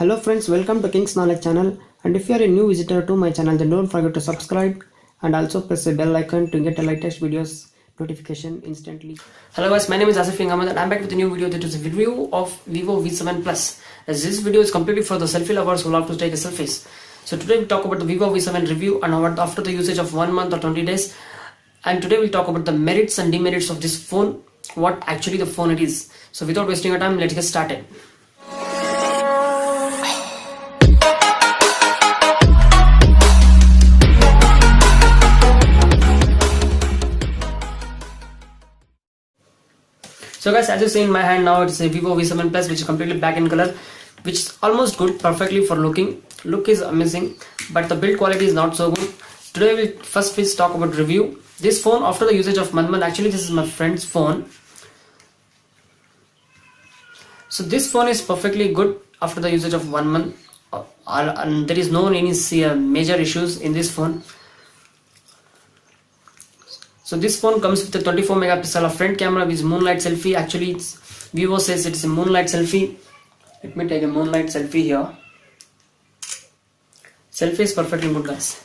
Hello friends, welcome to King's Knowledge channel, and if you are a new visitor to my channel, then don't forget to subscribe and also press the bell icon to get the latest videos notification instantly. Hello guys, my name is Asif Ahmed and I'm back with a new video that is a review of Vivo V7 Plus. As this video is completely for the selfie lovers who love to take selfies. So today we talk about the Vivo V7 review and after the usage of 1 month or 20 days. And today we'll talk about the merits and demerits of this phone, what actually the phone it is. So without wasting your time, let's get started. So guys, as you see in my hand now, it's a Vivo V7 Plus, which is completely black in color, which is almost good, perfectly for looking. Look is amazing, but the build quality is not so good. Today we'll first talk about review. This phone after the usage of 1 month, actually this is my friend's phone. So this phone is perfectly good after the usage of 1 month, and there is no any major issues in this phone. So this phone comes with a 24 megapixel of front camera with moonlight selfie. Actually, Vivo says it's a moonlight selfie. Let me take a moonlight selfie here. Selfie is perfectly good, guys.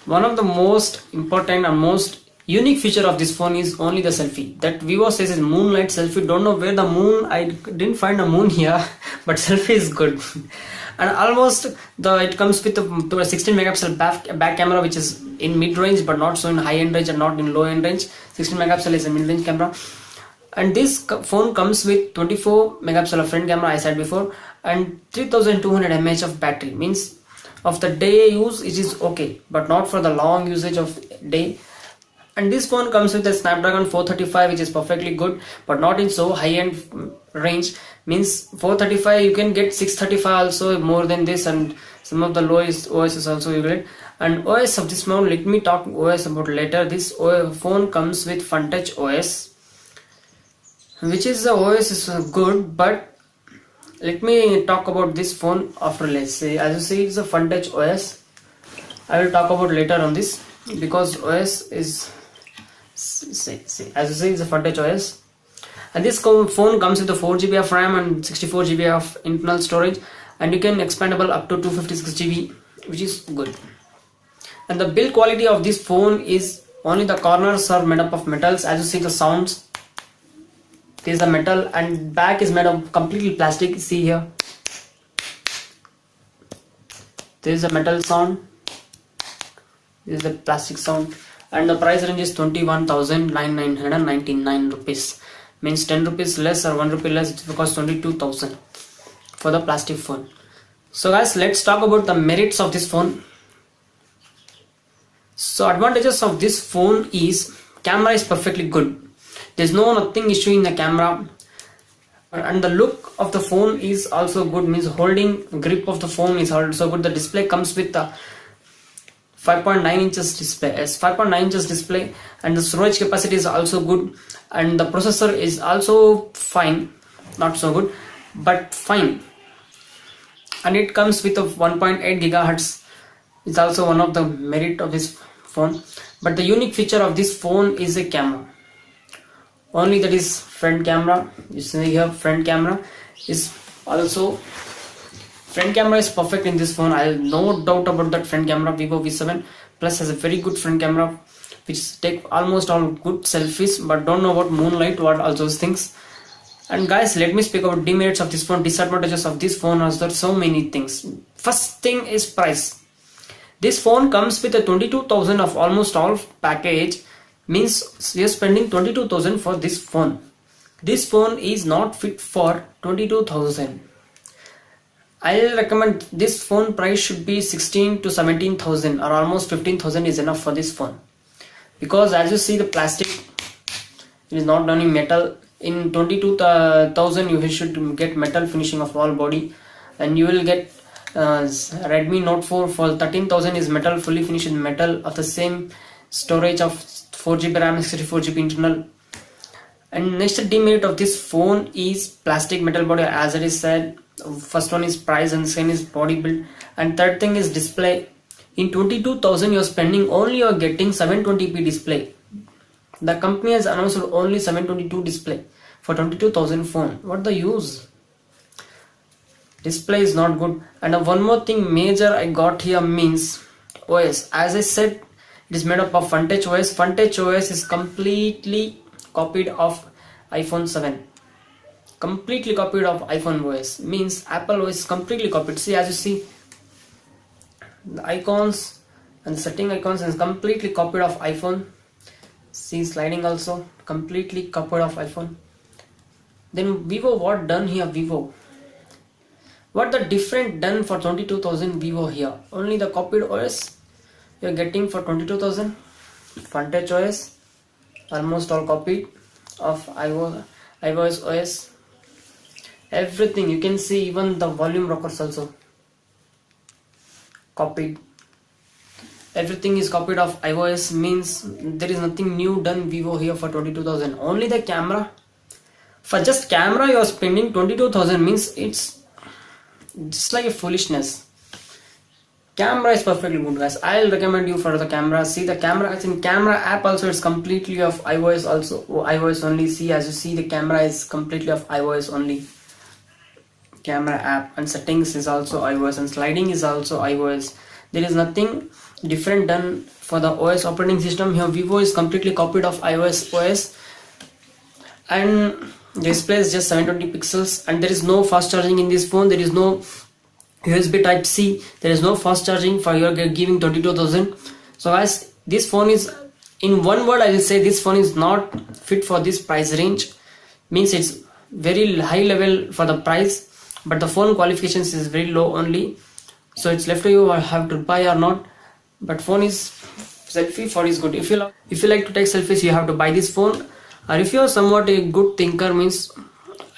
One of the most important and most unique feature of this phone is only the selfie. That Vivo says is moonlight selfie. Don't know where the moon. I didn't find a moon here, but selfie is good. And almost it comes with a 16 megapixel back camera, which is in mid range but not so in high end range and not in low end range. 16 megapixel is a mid range camera, and this phone comes with 24 megapixel of front camera, I said before, and 3200 mAh of battery. Means of the day use it is okay, but not for the long usage of day. And this phone comes with a Snapdragon 435, which is perfectly good, but not in so high end range. Means 435 you can get 635 also, more than this, and some of the lowest OSs also you get. And OS of this phone, let me talk OS about later. This phone comes with Fun Touch OS, which is the OS is good, but let me talk about this phone after. Let's say, as you see, it's a Fun Touch OS. I will talk about later on this, because OS is as you see, it's a Fun Touch OS. And this phone comes with a 4GB of RAM and 64GB of internal storage, and you can expandable up to 256GB, which is good. And the build quality of this phone is only the corners are made up of metals. As you see the sounds, this is the metal, and back is made of completely plastic. See here, this is a metal sound, this is the plastic sound, and the price range is 21,999 rupees. Means 10 rupees less or 1 rupee less, it will cost 22,000 for the plastic phone. So guys, let's talk about the merits of this phone. So advantages of this phone is camera is perfectly good. There's nothing issue in the camera, and the look of the phone is also good. Means holding grip of the phone is also good. The display comes with the 5.9 inches display, as 5.9 inches display, and the storage capacity is also good, and the processor is also fine, not so good but fine, and it comes with a 1.8 gigahertz. It's also one of the merit of this phone. But the unique feature of this phone is a camera only, that is front camera. You see here, front camera is also perfect in this phone. I have no doubt about that front camera. Vivo V7 Plus has a very good front camera, which take almost all good selfies, but don't know about moonlight, what all those things. And guys, let me speak about demerits of this phone. Disadvantages of this phone are there so many things. First thing is price. This phone comes with a 22,000 of almost all package. Means we are spending 22,000 for this phone. This phone is not fit for 22,000. I recommend this phone price should be 16 to 17,000, or almost 15,000 is enough for this phone, because as you see the plastic, it is not done in metal. In 22,000 you should get metal finishing of all body, and you will get Redmi Note 4 for 13,000 is metal, fully finished metal of the same storage of 4GB RAM, 64GB internal. And next demerit of this phone is plastic metal body, as it is said. First one is price, and second is body build, and third thing is display. In 22,000 you are spending, only you are getting 720p display. The company has announced only 722 display for 22,000 phone. What the use? display is not good. And one more thing major I got here means OS. As I said, it is made up of FunTouch OS. FunTouch OS is completely copied of iPhone 7. Completely copied of iPhone OS. Means Apple OS is completely copied. See, as you see, the icons and the setting icons is completely copied of iPhone. See, sliding also completely copied of iPhone. Then Vivo, what done here? Vivo, what the different done for 22,000 Vivo here? Only the copied OS you are getting for 22,000. FunTouch OS almost all copied of iOS OS. Everything you can see, even the volume rockers also copied. Everything is copied of iOS, means there is nothing new done Vivo here for 22,000. Only the camera. For just camera you are spending 22,000 means it's just like a foolishness. Camera is perfectly good, guys. I'll recommend you for the camera. See the camera, in camera app also it's completely of iOS also. iOS only. See, as you see, the camera is completely of iOS only. Camera app and settings is also iOS and sliding is also iOS. There is nothing different done for the OS operating system here. Vivo is completely copied of iOS OS, and display is just 720 pixels, and there is no fast charging in this phone. There is no USB type C. There is no fast charging for your giving 22,000. So guys, this phone is, in one word I will say, this phone is not fit for this price range. Means it's very high level for the price, but the phone qualifications is very low only. So it's left to you or have to buy or not. But phone is selfie for is good. If you like to take selfies, you have to buy this phone. Or if you are somewhat a good thinker, means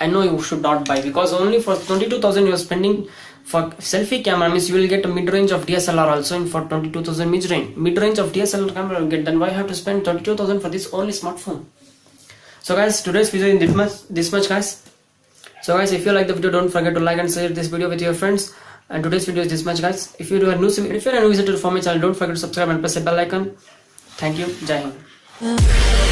I know you should not buy, because only for 22,000 you are spending for selfie camera, means you will get a mid-range of DSLR also. In for 22,000 mid-range of DSLR camera you get. Then why have to spend 22,000 for this only smartphone? So guys, today's video is this much guys. So guys, if you like the video, don't forget to like and share this video with your friends. And today's video is this much guys. If you are a new visitor for my channel, don't forget to subscribe and press the bell icon. Thank you. Jai Hind.